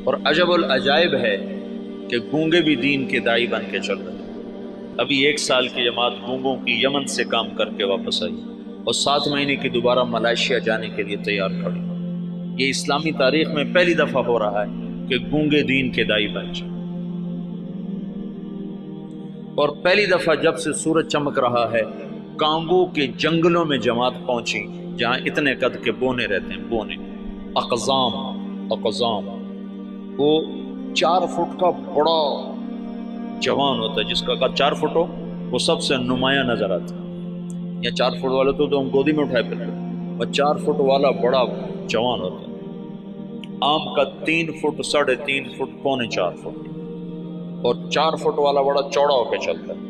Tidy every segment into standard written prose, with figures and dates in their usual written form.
اور عجب العجائب ہے کہ گونگے بھی دین کے داعی بن کے چل رہے ہیں۔ ابھی 1 سال کی جماعت گونگوں کی یمن سے کام کر کے واپس آئی اور 7 مہینے کی دوبارہ ملائیشیا جانے کے لیے تیار کھڑی۔ یہ اسلامی تاریخ میں پہلی دفعہ ہو رہا ہے کہ گونگے دین کے داعی بن جائیں۔ اور پہلی دفعہ جب سے سورج چمک رہا ہے، کانگو کے جنگلوں میں جماعت پہنچی جہاں اتنے قد کے بونے رہتے ہیں، بونے اقزام وہ 4 فٹ کا بڑا جوان ہوتا ہے، جس کا قد 4 فٹ ہو وہ سب سے نمایاں نظر آتا ہے۔ یا 4 فٹ والا تو ہم گودی میں اٹھائے پھرتے ہیں، اور 4 فٹ والا بڑا جوان ہوتا ہے۔ آم کا 3 فٹ 3.5 فٹ پونے 4 فٹ، اور 4 فٹ والا بڑا چوڑا ہو کے چلتا ہے،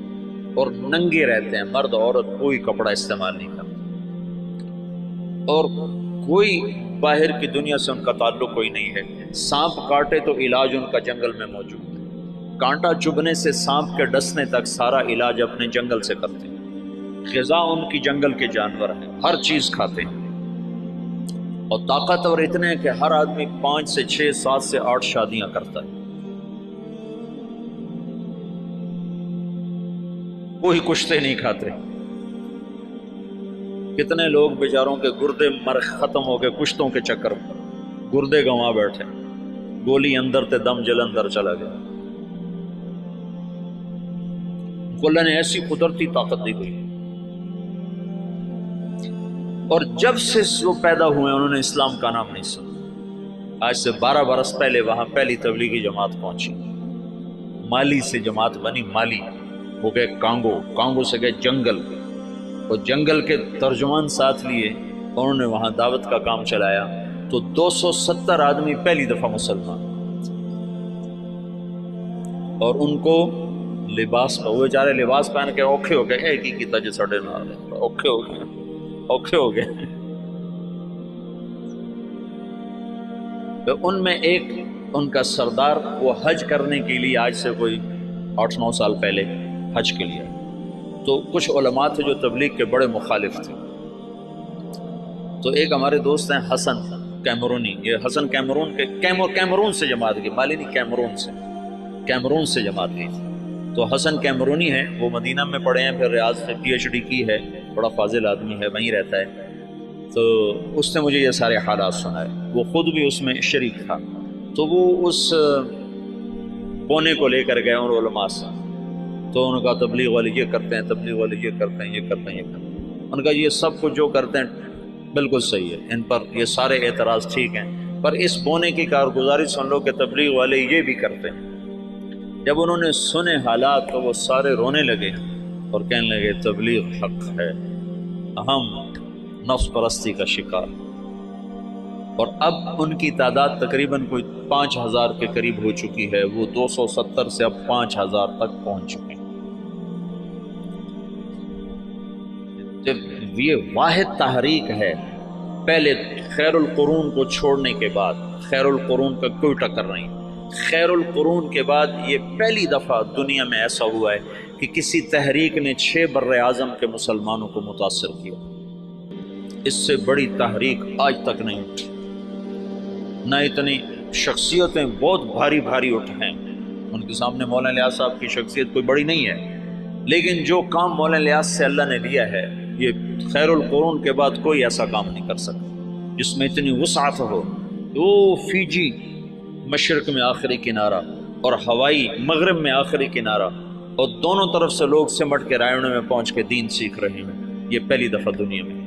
اور ننگے رہتے ہیں، مرد عورت کوئی کپڑا استعمال نہیں کرتا، اور کوئی باہر کی دنیا سے ان کا تعلق کوئی نہیں ہے۔ سانپ کاٹے تو علاج ان کا جنگل میں موجود ہے، کانٹا چبھنے سے سانپ کے ڈسنے تک سارا علاج اپنے جنگل سے کرتے ہیں۔ غذا ان کی جنگل کے جانور ہیں، ہر چیز کھاتے ہیں، اور طاقتور اتنے ہیں کہ ہر آدمی 5 سے 6 7 سے 8 شادیاں کرتا ہے۔ کوئی کشتے نہیں کھاتے۔ کتنے لوگ بیچاروں کے گردے ختم ہو گئے کشتوں کے چکر میں، گردے گنوا بیٹھے، گولی اندر تے دم جلندر چلا گیا۔ اللہ نے ایسی قدرتی طاقت دی ہوئی، اور جب سے وہ پیدا ہوئے انہوں نے اسلام کا نام نہیں سنا۔ آج سے 12 برس پہلے وہاں پہلی تبلیغی جماعت پہنچی، مالی سے جماعت بنی، مالی وہ گئے کانگو سے گئے جنگل، اور جنگل کے ترجمان ساتھ لیے، انہوں نے وہاں دعوت کا کام چلایا، تو 270 آدمی پہلی دفعہ مسلمان، اور ان کو لباس، وہ بیچارے لباس پہن کے اوکھے ہو گئے، ایک ہی کی تجھے سڑے نہ اوکھے ہو گئے۔ تو ان میں ایک ان کا سردار، وہ حج کرنے کے لیے آج سے کوئی 8-9 سال پہلے حج کے لیے، تو کچھ علماء تھے جو تبلیغ کے بڑے مخالف تھے، تو ایک ہمارے دوست ہیں حسن کیمرونی، یہ حسن کیمرون سے جماعت گئی، مالی نہیں، کیمرون سے جماعت گئی تھی۔ تو حسن کیمرونی ہے، وہ مدینہ میں پڑھے ہیں، پھر ریاض سے PhD کی ہے، بڑا فاضل آدمی ہے، وہیں رہتا ہے۔ تو اس نے مجھے یہ سارے حالات سنائے، وہ خود بھی اس میں شریک تھا۔ تو وہ اس پونے کو لے کر گئے ان علماء سے، تو ان کا تبلیغ والے یہ کرتے ہیں، تبلیغ والے یہ کرتے ہیں، یہ کرتے ہیں، یہ کرتے ہیں۔ ان کا یہ سب کچھ جو کرتے ہیں بالکل صحیح ہے، ان پر یہ سارے اعتراض ٹھیک ہیں، پر اس پونے کی کارگزاری سن لو کہ تبلیغ والے یہ بھی کرتے ہیں۔ جب انہوں نے سنے حالات تو وہ سارے رونے لگے اور کہنے لگے تبلیغ حق ہے، ہم نفس پرستی کا شکار۔ اور اب ان کی تعداد تقریباً کوئی 5000 کے قریب ہو چکی ہے، وہ 270 سے اب 5000 تک پہنچ چکے ہیں۔ جب یہ واحد تحریک ہے، پہلے خیر القرون کو چھوڑنے کے بعد، خیر القرون کا کوئی ٹکر نہیں، خیر القرون کے بعد یہ پہلی دفعہ دنیا میں ایسا ہوا ہے کہ کسی تحریک نے 6 بر اعظم کے مسلمانوں کو متاثر کیا۔ اس سے بڑی تحریک آج تک نہیں اٹھی، نہ اتنی شخصیتیں بہت بھاری اٹھے ہیں۔ ان کے سامنے مولانا الیاس صاحب کی شخصیت کوئی بڑی نہیں ہے، لیکن جو کام مولانا الیاس سے اللہ نے لیا ہے، یہ خیر القرون کے بعد کوئی ایسا کام نہیں کر سکتا جس میں اتنی وسعت ہو۔ وہ فیجی مشرق میں آخری کنارہ اور ہوائی مغرب میں آخری کنارہ، اور دونوں طرف سے لوگ سمٹ کے رائے میں پہنچ کے دین سیکھ رہے ہیں، یہ پہلی دفعہ دنیا میں۔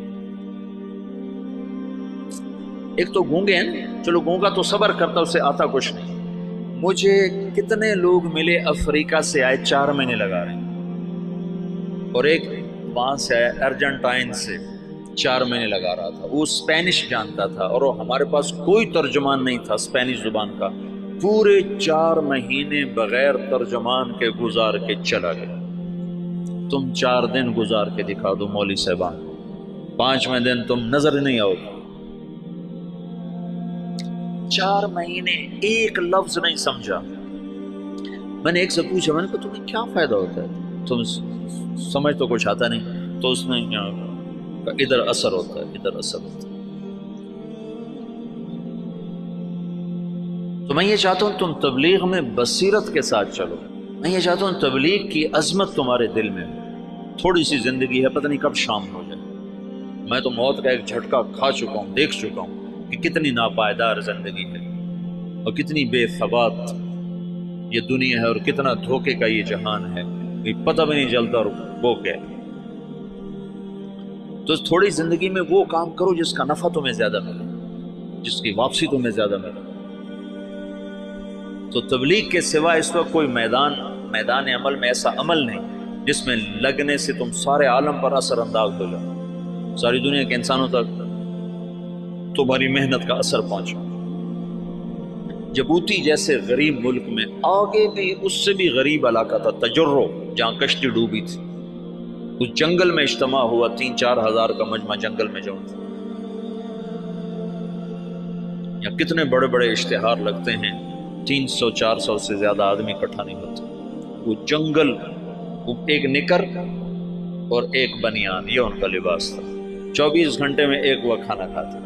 ایک تو گونگے ہیں، چلو گونگا تو صبر کرتا، اسے آتا کچھ نہیں۔ مجھے کتنے لوگ ملے افریقہ سے آئے 4 مہینے لگا رہے ہیں، اور ایک وہاں سے آیا ارجنٹائن سے 4 مہینے لگا رہا تھا، وہ اسپینش جانتا تھا، اور ہمارے پاس کوئی ترجمان نہیں تھا اسپینش زبان کا، پورے 4 مہینے بغیر ترجمان کے گزار کے چلا گیا۔ تم 4 دن گزار کے دکھا دو مولوی صاحبان، 5ویں دن تم نظر نہیں آؤ گے۔ 4 مہینے ایک لفظ نہیں سمجھا۔ میں نے ایک سے پوچھا، میں نے کہا تمہیں کیا فائدہ ہوتا ہے، تم سمجھ تو کچھ آتا نہیں؟ تو اس نے ادھر اثر ہوتا ہے، ادھر اثر ہوتا ہے۔ تو میں یہ چاہتا ہوں تم تبلیغ میں بصیرت کے ساتھ چلو. میں یہ چاہتا ہوں تبلیغ کی عظمت تمہارے دل میں ہو. تھوڑی سی زندگی ہے، پتہ نہیں کب شام ہو جائے. میں تو موت کا ایک جھٹکا کھا چکا ہوں، دیکھ چکا ہوں کہ کتنی ناپائیدار زندگی ہے اور کتنی بے ثبات یہ دنیا ہے اور کتنا دھوکے کا یہ جہان ہے، پتہ بھی نہیں چلتا اور وہ کیا. تو تھوڑی زندگی میں وہ کام کرو جس کا نفع تمہیں زیادہ ملے، جس کی واپسی تمہیں زیادہ ملے. تو تبلیغ کے سوا اس وقت کوئی میدان عمل میں ایسا عمل نہیں جس میں لگنے سے تم سارے عالم پر اثر انداز ہو جاؤ، ساری دنیا کے انسانوں تک تمہاری محنت کا اثر پہنچے. جبوتی جیسے غریب ملک میں آگے بھی اس سے بھی غریب علاقہ تھا تجرو، جہاں کشتی ڈوبی تھی. اس جنگل میں اجتماع ہوا، 3-4 ہزار کا مجمع جنگل میں جاؤ. یا کتنے بڑے بڑے اشتہار لگتے ہیں، 300-400 سے زیادہ آدمی اکٹھا نہیں ہوتے. وہ جنگل، وہ ایک نکر اور ایک بنیان، یہ ان کا لباس تھا. 24 گھنٹے میں ایک وقت کھانا کھاتے.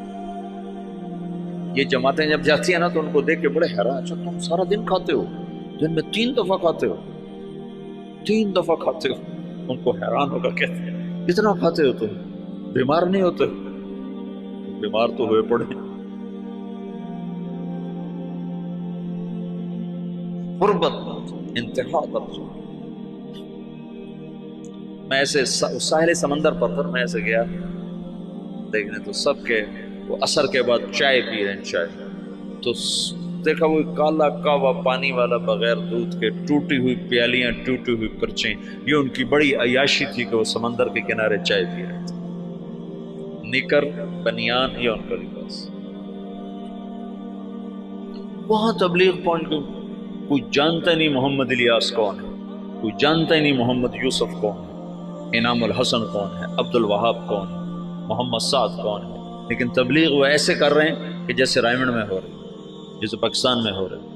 یہ جماعتیں جب جاتی ہیں نا تو ان کو دیکھ کے بڑے حیران، اچھا تم سارا دن کھاتے ہو، دن میں 3 دفعہ کھاتے ہو، 3 دفعہ کھاتے ہو. ان کو حیران ہو کر کہتے ہیں کتنا کھاتے ہو تم، بیمار نہیں ہوتے؟ بیمار تو ہوئے پڑے. غربت انتہا تک. میں ایسے ساحل سمندر پر تھا، میں ایسے گیا دیکھنے تو سب کے وہ عصر کے بعد چائے پی رہے ہیں. چائے تو دیکھا وہ کالا کاوا پانی والا بغیر دودھ کے، ٹوٹی ہوئی پیالیاں، ٹوٹی ہوئی پرچیں. یہ ان کی بڑی عیاشی تھی کہ وہ سمندر کے کنارے چائے پی رہے تھے. نکر بنیان یہ ان کا لباس. وہاں تبلیغ پہنچ گئی. کوئی جانتا نہیں محمد الیاس کون ہے، کوئی جانتا ہی نہیں محمد یوسف کون ہے، انعام الحسن کون ہے، عبد الوہاب کون ہے، محمد سعد کون ہے. لیکن تبلیغ وہ ایسے کر رہے ہیں کہ جیسے رائمنڈ میں ہو رہے ہیں، جیسے پاکستان میں ہو رہے ہیں.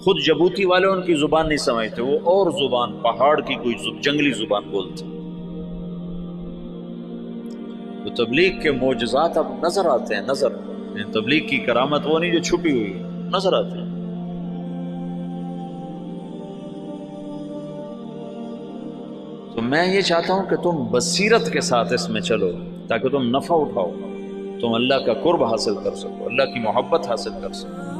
خود جبوتی والے ان کی زبان نہیں سمجھتے، وہ اور زبان، پہاڑ کی کوئی جنگلی زبان بولتے. تو تبلیغ کے معجزات اب نظر آتے ہیں. نظر تبلیغ کی کرامت وہ نہیں جو چھپی ہوئی ہے، نظر آتے ہیں. تو میں یہ چاہتا ہوں کہ تم بصیرت کے ساتھ اس میں چلو تاکہ تم نفع اٹھاؤ، تم اللہ کا قرب حاصل کر سکو، اللہ کی محبت حاصل کر سکو.